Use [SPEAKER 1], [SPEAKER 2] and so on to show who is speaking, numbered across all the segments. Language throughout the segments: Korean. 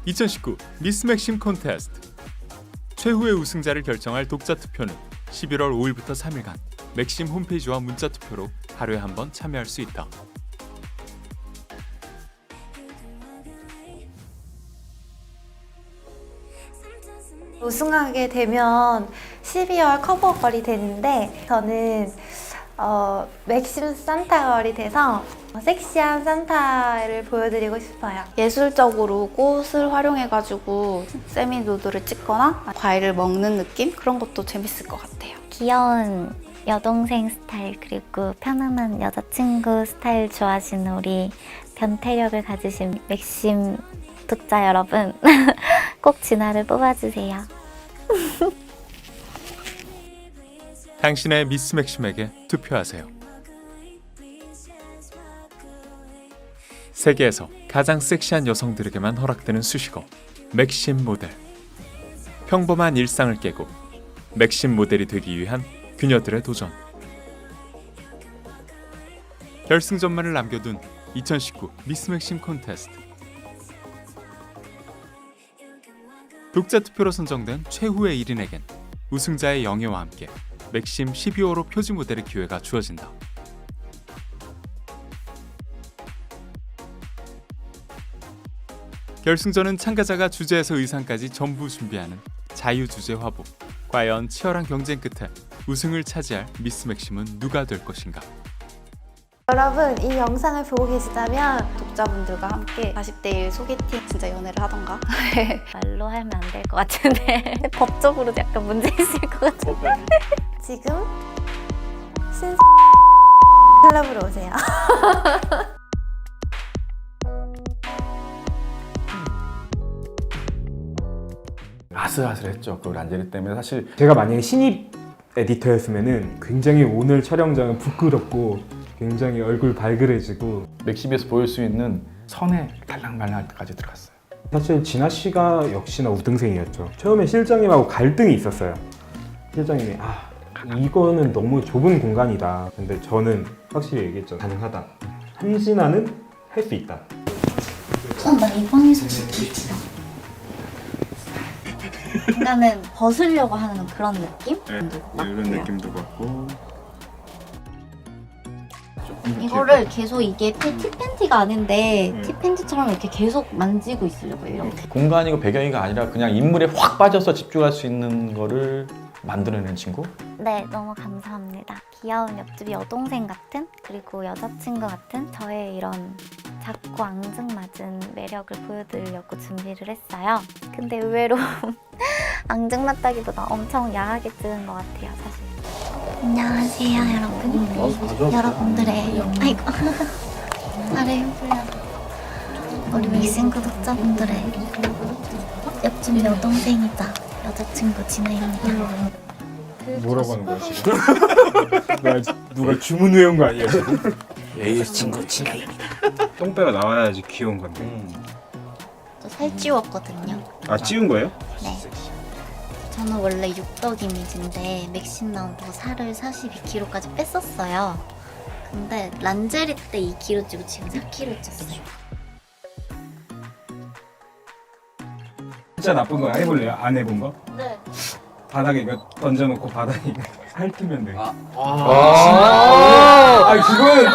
[SPEAKER 1] 2019 미스 맥심 콘테스트 최후의 우승자를 결정할 독자 투표는 11월 5일부터 3일간 맥심 홈페이지와 문자 투표로 하루에 한 번 참여할 수 있다.
[SPEAKER 2] 우승하게 되면 12월 커버걸이 되는데 저는 맥심 산타걸이 돼서 섹시한 산타를 보여드리고 싶어요.
[SPEAKER 3] 예술적으로 꽃을 활용해가지고 세미누드를 찍거나 과일을 먹는 느낌? 그런 것도 재밌을 것 같아요.
[SPEAKER 4] 귀여운 여동생 스타일 그리고 편안한 여자친구 스타일 좋아하시는 우리 변태력을 가지신 맥심 독자 여러분 꼭 진화를 뽑아주세요.
[SPEAKER 1] 당신의 미스 맥심에게 투표하세요. 세계에서 가장 섹시한 여성들에게만 허락되는 수식어 맥심 모델. 평범한 일상을 깨고 맥심 모델이 되기 위한 그녀들의 도전. 결승전만을 남겨둔 2019 미스 맥심 콘테스트. 독자 투표로 선정된 최후의 1인에겐 우승자의 영예와 함께 맥심 12호로 표지 모델의 기회가 주어진다. 결승전은 참가자가 주제에서 의상까지 전부 준비하는 자유주제 화보. 과연 치열한 경쟁 끝에 우승을 차지할 미스 맥심은 누가 될 것인가?
[SPEAKER 2] 여러분 이 영상을 보고 계시다면
[SPEAKER 3] 독자분들과 함께 40대 1 소개팅 진짜 연애를 하던가
[SPEAKER 4] 말로 하면 안 될 것 같은데 법적으로도 약간 문제 있을 것 같은데
[SPEAKER 2] 지금 클럽으로 오세요.
[SPEAKER 5] 아슬아슬했죠. 그 란제리 때문에 사실
[SPEAKER 6] 제가 만약에 신입 에디터였으면은 굉장히 오늘 촬영장은 부끄럽고 굉장히 얼굴 발그레지고
[SPEAKER 5] 맥심에서 보일 수 있는 선에 달랑말랑할 때까지 들어갔어요.
[SPEAKER 6] 사실 진아 씨가 역시나 우등생이었죠. 처음에 실장님하고 갈등이 있었어요. 실장님이 이거는 너무 좁은 공간이다. 근데 저는 확실히 얘기했죠. 가능하다. 한진아는 할 수 있다.
[SPEAKER 4] 나 이 방에서 찍고 싶어. 약간은 벗으려고 하는 그런 느낌?
[SPEAKER 5] 이런 느낌도 받고
[SPEAKER 4] 이거를 계속 이게 티팬티가 아닌데 티팬티처럼 이렇게 계속 만지고 있으려고 해요.
[SPEAKER 5] 공간이고 배경이가 아니라 그냥 인물에 확 빠져서 집중할 수 있는 거를 만들어낸 친구?
[SPEAKER 4] 네, 너무 감사합니다. 귀여운 옆집 여동생 같은 그리고 여자친구 같은 저의 이런 작고 앙증맞은 매력을 보여드리려고 준비를 했어요. 근데 의외로 앙증맞다기보다 엄청 야하게 찍은 것 같아요, 사실. 안녕하세요, 여러분. 여러분들의 아이고 아래 흉풀려 우리 맥심 구독자분들의 옆집 여동생이자 여자친구 진아입니다.
[SPEAKER 6] 뭐라고 하는 거야 지금? 누가 주문 외운 거 아니에요 지금?
[SPEAKER 5] 여자친구 진아입니다.
[SPEAKER 6] 똥배가 나와야지 귀여운 건데.
[SPEAKER 4] 저 살찌웠거든요.
[SPEAKER 6] 아 찌운 거예요?
[SPEAKER 4] 네. 저는 원래 육덕 이미지인데 맥심 나온다고 살을 42kg까지 뺐었어요. 근데 란제리 때 2kg 찌고 지금 4kg 쪘어요.
[SPEAKER 6] 진짜 나쁜 거 해볼래요? 안 해본 거?
[SPEAKER 4] 네.
[SPEAKER 6] 바닥에 이거 던져놓고 바닥에 핥으면 돼. 그거는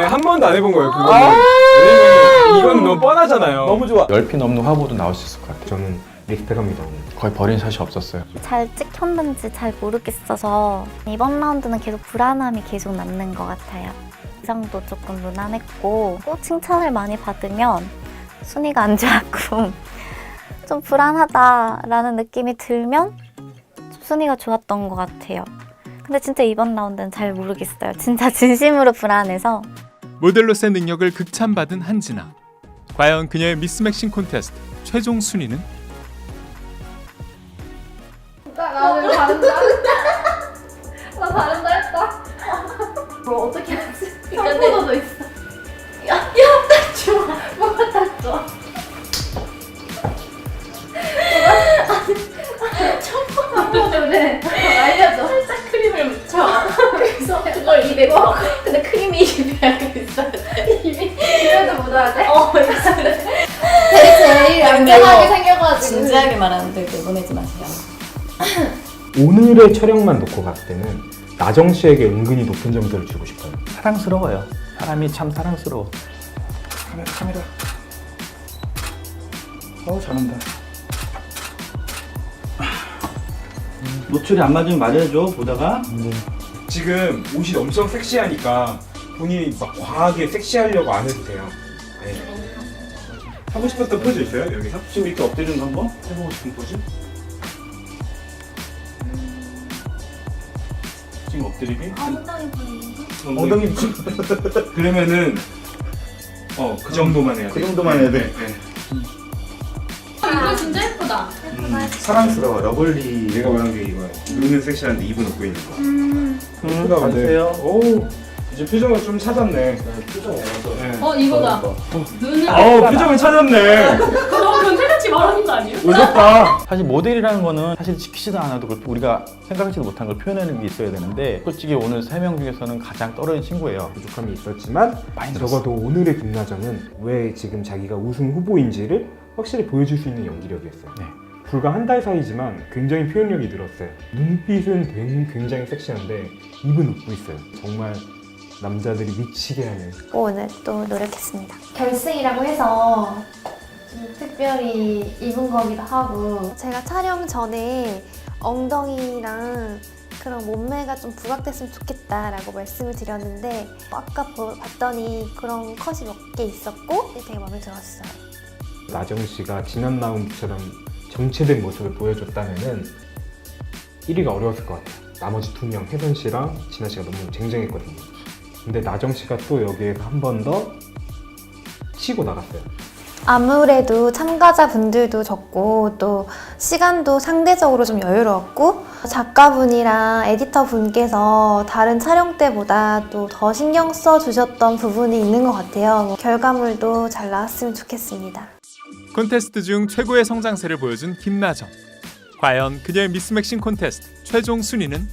[SPEAKER 6] 한 번도 안 해본 거예요. 그거는 왜냐면 이건 너무 뻔하잖아요. 너무 좋아.
[SPEAKER 5] 10피 넘는 화보도 나올 수 있을 것 같아요.
[SPEAKER 6] 저는 리스펙합니다.
[SPEAKER 5] 거의 버린 샷이 없었어요.
[SPEAKER 4] 잘 찍혔는지 잘 모르겠어서 이번 라운드는 계속 불안함이 계속 남는 것 같아요. 의상도 조금 무난했고 또 칭찬을 많이 받으면 순위가 안 좋았고 좀 불안하다라는 느낌이 들면 좀 순위가 좋았던 것 같아요. 근데 진짜 이번 라운드는 잘 모르겠어요. 진짜 진심으로 불안해서.
[SPEAKER 1] 모델로서의 능력을 극찬받은 한진아. 과연 그녀의 미스 맥심 콘테스트 최종 순위는?
[SPEAKER 2] 나는 다른다. 나 다른다 했다. 뭐 어떻게 하지? 형보다도 있어. 야, 딱 좋아. 뭐가 딱 좋아. 초보자들은 알려줘. 살짝 크림을 묻혀. 그래서 그걸 입에 먹어. 근데 크림이 입에 있어야 돼. 입에도 묻어야 돼? 그게 제일 얌전하게 생겨가지고.
[SPEAKER 7] 진지하게 말하는데 내보내지 마세요.
[SPEAKER 6] 오늘의 촬영만 놓고 봤을 때는 나정 씨에게 은근히 높은 점수를 주고 싶어요.
[SPEAKER 5] 사랑스러워요. 사람이 참 사랑스러워. 카메라. 잘한다.
[SPEAKER 8] 노출이 안 맞으면 말해줘 보다가.
[SPEAKER 6] 지금 옷이 엄청 섹시하니까 본인이 막 과하게 섹시하려고 안 해도 돼요. 하고 싶었던 포즈 있어요? 여기서?
[SPEAKER 8] 지금 이렇게 엎드리는 거 한번 해보고 싶은 포즈. 지금 엎드리기. 엉덩이
[SPEAKER 6] 그러면은 그 정도만 해야 돼.
[SPEAKER 8] 그 정도만 해야 돼.
[SPEAKER 2] 이거 진짜 예쁘다.
[SPEAKER 8] 사랑스러워 러블리.
[SPEAKER 6] 내가 말한 게 이거야. 눈은 섹시한데 입은 웃고 있는 거. 예쁘다 근데.
[SPEAKER 8] 봐주세요.
[SPEAKER 6] 오 이제 표정을 좀 찾았네.
[SPEAKER 2] 이거다. 눈은.
[SPEAKER 6] 표정을 찾았네.
[SPEAKER 2] 너무 변태같이 말하는 거 아니에요?
[SPEAKER 6] 올렸다.
[SPEAKER 5] 사실 모델이라는 거는 사실 지키지도 않아도 그걸 우리가 생각하지도 못한 걸 표현하는 게 있어야 되는데 솔직히 오늘 3명 중에서는 가장 떨어진 친구예요.
[SPEAKER 6] 부족함이 있었지만
[SPEAKER 5] 많이 늘었어.
[SPEAKER 6] 적어도 오늘의 김나정은 왜 지금 자기가 우승 후보인지를 확실히 보여줄 수 있는 연기력이었어요.
[SPEAKER 5] 네.
[SPEAKER 6] 불과 한 달 사이지만 굉장히 표현력이 늘었어요. 눈빛은 굉장히 섹시한데 입은 웃고 있어요. 정말 남자들이 미치게 하는.
[SPEAKER 4] 오늘 또 노력했습니다.
[SPEAKER 9] 결승이라고 해서 좀 특별히 입은 거기도 하고 제가 촬영 전에 엉덩이랑 그런 몸매가 좀 부각됐으면 좋겠다라고 말씀을 드렸는데 아까 봤더니 그런 컷이 몇 개 있었고 되게 마음에 들었어요.
[SPEAKER 6] 나정 씨가 지난 라운드처럼 정체된 모습을 보여줬다면은 1위가 어려웠을 것 같아요. 나머지 2명 혜선 씨랑 진아 씨가 너무 쟁쟁했거든요. 근데 나정 씨가 또 여기에서 한 번 더 치고 나갔어요.
[SPEAKER 9] 아무래도 참가자분들도 적고 또 시간도 상대적으로 좀 여유로웠고 작가분이랑 에디터분께서 다른 촬영 때보다 또 더 신경 써주셨던 부분이 있는 것 같아요. 결과물도 잘 나왔으면 좋겠습니다.
[SPEAKER 1] 콘테스트 중 최고의 성장세를 보여준 김나정. 과연 그녀의 미스맥싱 콘테스트 최종 순위는?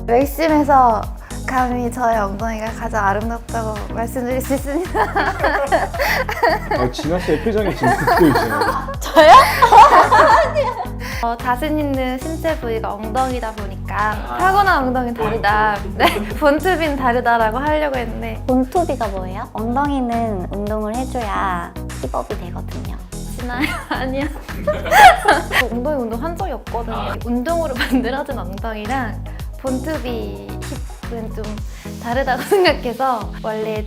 [SPEAKER 4] 맥심에서 감히 저의 엉덩이가 가장 아름답다고 말씀드릴 수 있습니다.
[SPEAKER 6] 진아 씨의 표정이 지금 듣고 있어요.
[SPEAKER 4] 저요? 자신 있는 신체 부위가 엉덩이다 보니까 타고난 엉덩이는 다르다. 네, 본투비는 다르다라고 하려고 했는데
[SPEAKER 7] 본투비가 뭐예요? 엉덩이는 운동을 해줘야 힙업이 되거든요.
[SPEAKER 4] 진아요? 아니야. 엉덩이 운동 한 적이 없거든요. 운동으로 만들어진 엉덩이랑 본투비 힙은 좀 다르다고 생각해서 원래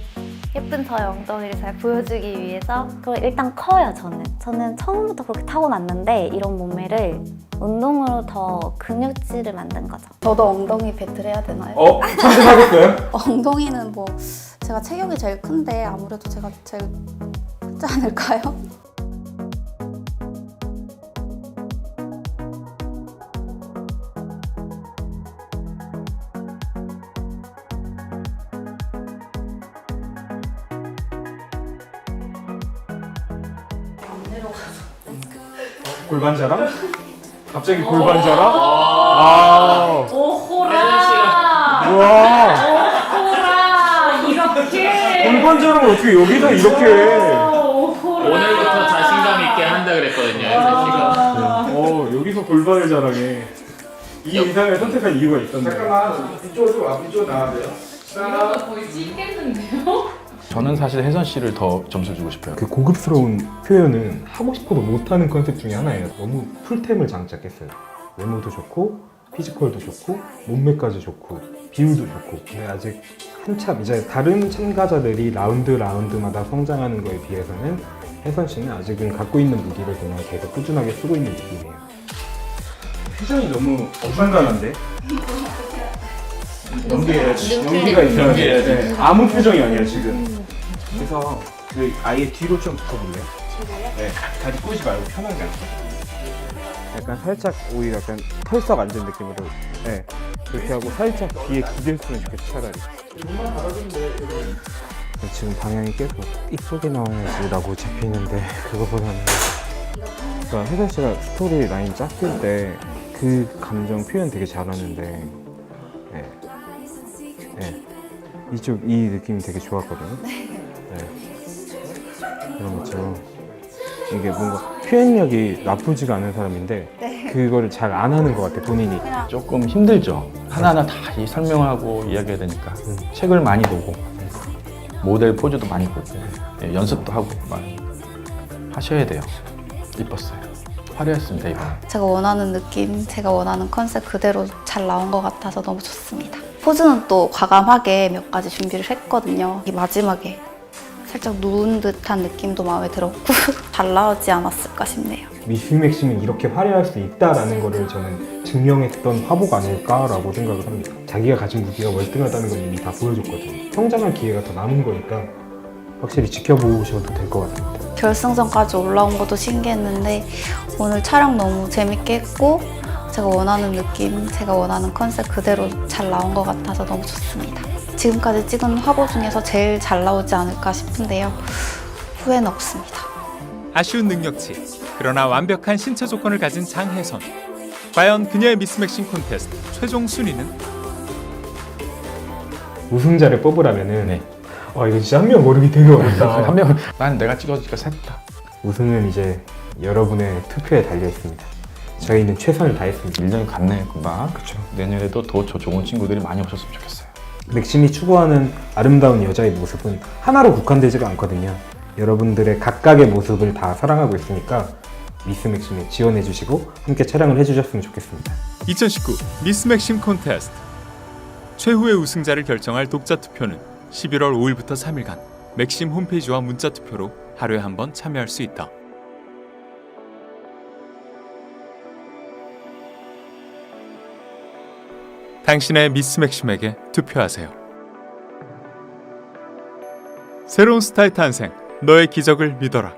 [SPEAKER 4] 예쁜 저의 엉덩이를 잘 보여주기 위해서
[SPEAKER 7] 그리고 일단 커요, 저는 처음부터 그렇게 타고났는데 이런 몸매를 운동으로 더 근육질을 만든 거죠.
[SPEAKER 3] 저도 엉덩이 배틀해야 되나요?
[SPEAKER 6] 참석하겠어요?
[SPEAKER 3] 엉덩이는 뭐 제가 체격이 제일 큰데 아무래도 제가 제일 크지 않을까요?
[SPEAKER 6] 골반 자랑? 갑자기 골반 자랑? 아,
[SPEAKER 2] 오호라.
[SPEAKER 6] 우와.
[SPEAKER 2] 오호라. 이렇게.
[SPEAKER 6] 골반 자랑을 어떻게 여기서 이렇게 해?
[SPEAKER 2] 오호라.
[SPEAKER 10] 오늘부터 자신감 있게 한다 그랬거든요, 혜선 씨가.
[SPEAKER 6] 여기서 골반을 자랑해. 이 의상을 선택한 이유가 있었네.
[SPEAKER 8] 잠깐만 이쪽으로 와. 이쪽 나와야 돼요.
[SPEAKER 2] 이러다 거의 찌겠는데요?
[SPEAKER 5] 저는 사실 혜선 씨를 더 점수 주고 싶어요.
[SPEAKER 6] 그 고급스러운 표현은 하고 싶어도 못하는 컨셉 중에 하나예요. 너무 풀템을 장착했어요. 외모도 좋고 피지컬도 좋고 몸매까지 좋고 비율도 좋고. 근데 아직 한참 이제 다른 참가자들이 라운드마다 성장하는 거에 비해서는 혜선 씨는 아직은 갖고 있는 무기를 그냥 계속 꾸준하게 쓰고 있는 느낌이에요. 표정이 너무 어중간한데? 연기가 있어요. 네. 아무 표정이 아니에요 지금. 그래서 그 아예 뒤로 좀 붙어볼래요? 네, 다리 꼬지 말고 편하게 앉아. 약간 살짝 오히려 약간 털썩 앉은 느낌으로. 네, 그렇게 하고 살짝 뒤에 기댔으면 좋겠어 차라리. 지금 방향이 계속 이쪽에 나와야지 라고 잡히는데 그거보다는 그러니까 혜선 씨가 스토리 라인 짰을 때 그 감정 표현 되게 잘하는데 네. 네. 이 느낌이 되게 좋았거든요. 네. 그런 것처럼 이게 뭔가 표현력이 나쁘지가 않은 사람인데 그거를 잘 안 하는 것 같아 본인이.
[SPEAKER 5] 조금 힘들죠. 하나하나 다 설명하고 이야기해야 되니까 책을 많이 보고 모델 포즈도 많이 보고 연습도 하고 많이 하셔야 돼요. 이뻤어요. 화려했습니다 이번.
[SPEAKER 3] 제가 원하는 느낌, 제가 원하는 컨셉 그대로 잘 나온 것 같아서 너무 좋습니다. 포즈는 또 과감하게 몇 가지 준비를 했거든요. 이 마지막에 살짝 누운 듯한 느낌도 마음에 들었고 잘 나오지 않았을까 싶네요.
[SPEAKER 6] 미스 맥심은 이렇게 화려할 수 있다라는 거를 저는 증명했던 화보가 아닐까라고 생각을 합니다. 자기가 가진 무기가 월등하다는 걸 이미 다 보여줬거든요. 성장할 기회가 더 남은 거니까 확실히 지켜보셔도 될 것 같습니다.
[SPEAKER 3] 결승전까지 올라온 것도 신기했는데 오늘 촬영 너무 재밌게 했고 제가 원하는 느낌, 제가 원하는 컨셉 그대로 잘 나온 것 같아서 너무 좋습니다. 지금까지 찍은 화보 중에서 제일 잘 나오지 않을까 싶은데요. 후회는 없습니다.
[SPEAKER 1] 아쉬운 능력치, 그러나 완벽한 신체 조건을 가진 장혜선. 과연 그녀의 미스 맥심 콘테스트 최종 순위는?
[SPEAKER 6] 우승자를 뽑으라면은
[SPEAKER 5] 네.
[SPEAKER 6] 이거 진짜 한 명 고르기 되게 어렵다.
[SPEAKER 5] 한 명은 난 내가 찍어주니까 샜다.
[SPEAKER 6] 우승은 이제 여러분의 투표에 달려 있습니다. 저희는 최선을 다했습니다.
[SPEAKER 5] 1년이 갔네 금방.
[SPEAKER 6] 그렇죠.
[SPEAKER 5] 내년에도 더 좋은 친구들이 많이 오셨으면 좋겠어요.
[SPEAKER 6] 맥심이 추구하는 아름다운 여자의 모습은 하나로 국한되지가 않거든요. 여러분들의 각각의 모습을 다 사랑하고 있으니까 미스 맥심에 지원해주시고 함께 촬영을 해주셨으면 좋겠습니다.
[SPEAKER 1] 2019 미스 맥심 콘테스트 최후의 우승자를 결정할 독자 투표는 11월 5일부터 3일간 맥심 홈페이지와 문자 투표로 하루에 한 번 참여할 수 있다. 당신의 미스 맥심에게 투표하세요. 새로운 스타의 탄생, 너의 기적을 믿어라.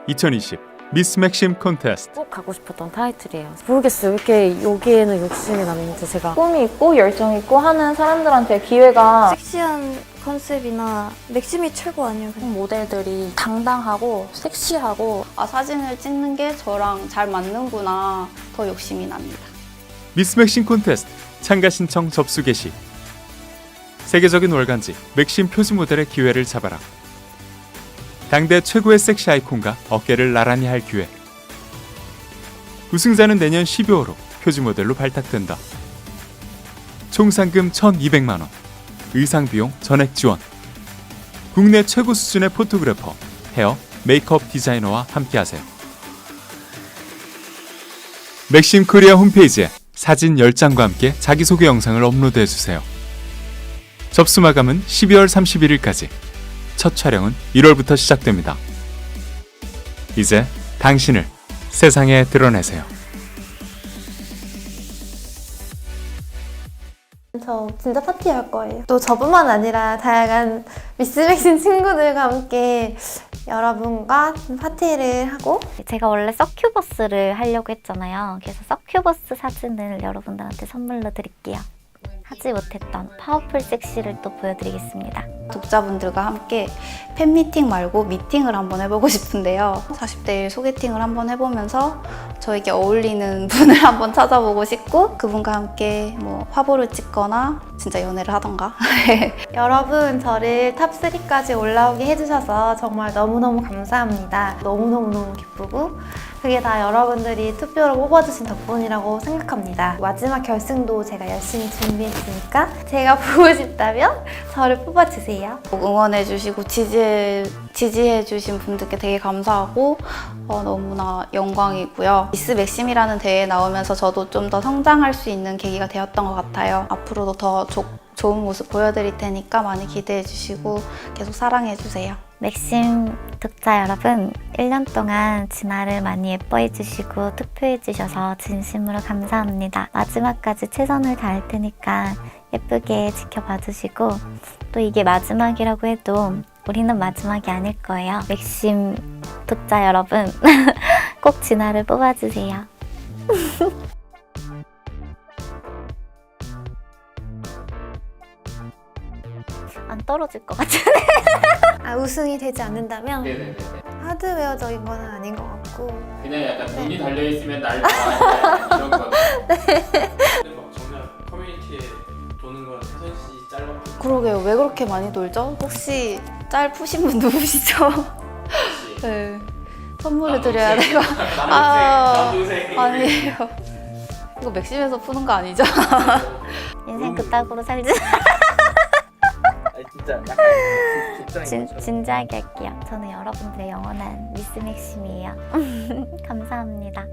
[SPEAKER 1] 2020 미스 맥심 콘테스트.
[SPEAKER 11] 꼭 가고 싶었던 타이틀이에요. 모르겠어요. 왜 이렇게 여기에는 욕심이 나는지. 제가 꿈이 있고 열정이 있고 하는 사람들한테 기회가
[SPEAKER 9] 섹시한 컨셉이나 맥심이 최고 아니에요?
[SPEAKER 11] 모델들이 당당하고 섹시하고
[SPEAKER 3] 사진을 찍는 게 저랑 잘 맞는구나 더 욕심이 납니다.
[SPEAKER 1] 미스 맥심 콘테스트 참가 신청 접수 개시. 세계적인 월간지 맥심 표지 모델의 기회를 잡아라. 당대 최고의 섹시 아이콘과 어깨를 나란히 할 기회. 우승자는 내년 12월로 표지 모델로 발탁된다. 총 상금 1,200만 원. 의상 비용 전액 지원. 국내 최고 수준의 포토그래퍼, 헤어, 메이크업 디자이너와 함께하세요. 맥심 코리아 홈페이지에 사진 10장과 함께 자기소개 영상을 업로드해주세요. 접수 마감은 12월 31일까지. 첫 촬영은 1월부터 시작됩니다. 이제 당신을 세상에 드러내세요.
[SPEAKER 9] 저 진짜 파티할 거예요. 또 저뿐만 아니라 다양한 미스 맥심 친구들과 함께 여러분과 파티를 하고
[SPEAKER 4] 제가 원래 서큐버스를 하려고 했잖아요. 그래서 서큐버스 사진을 여러분들한테 선물로 드릴게요. 하지 못했던 파워풀 섹시를 또 보여드리겠습니다.
[SPEAKER 3] 독자분들과 함께 팬미팅 말고 미팅을 한번 해보고 싶은데요. 40대 1 소개팅을 한번 해보면서 저에게 어울리는 분을 한번 찾아보고 싶고 그분과 함께 뭐 화보를 찍거나 진짜 연애를 하던가.
[SPEAKER 9] 여러분 저를 탑3까지 올라오게 해주셔서 정말 너무너무 감사합니다. 너무너무 기쁘고 그게 다 여러분들이 투표로 뽑아주신 덕분이라고 생각합니다. 마지막 결승도 제가 열심히 준비했으니까 제가 보고 싶다면 저를 뽑아주세요.
[SPEAKER 3] 응원해주시고 지지해주신 분들께 되게 감사하고 너무나 영광이고요. 미스 맥심이라는 대회에 나오면서 저도 좀 더 성장할 수 있는 계기가 되었던 것 같아요. 앞으로도 더 좋은 모습 보여드릴 테니까 많이 기대해주시고 계속 사랑해주세요.
[SPEAKER 4] 맥심 독자 여러분, 1년 동안 진아를 많이 예뻐해주시고 투표해주셔서 진심으로 감사합니다. 마지막까지 최선을 다할 테니까 예쁘게 지켜봐주시고 또 이게 마지막이라고 해도 우리는 마지막이 아닐 거예요. 맥심 독자 여러분, 꼭 진아를 뽑아주세요. 안 떨어질 것 같은데.
[SPEAKER 9] 우승이 되지 않는다면
[SPEAKER 10] 네네네.
[SPEAKER 9] 하드웨어적인 건 아닌 것 같고
[SPEAKER 10] 그냥 약간 눈이 달려있으면 날 좋아한다 이런 거.
[SPEAKER 12] 막 정말 커뮤니티에 도는 건 혜선 씨 짤밖에
[SPEAKER 3] 그러게요. 왜 그렇게 많이 돌죠? 혹시 짤 푸신 분 누구시죠? 네. 선물을 드려야 돼요. 아, 아니에요. 이거 맥심에서 푸는 거 아니죠?
[SPEAKER 4] 인생 그따구로 살지. 진지하게 할게요. 저는 여러분들의 영원한 미스 맥심이에요. 감사합니다.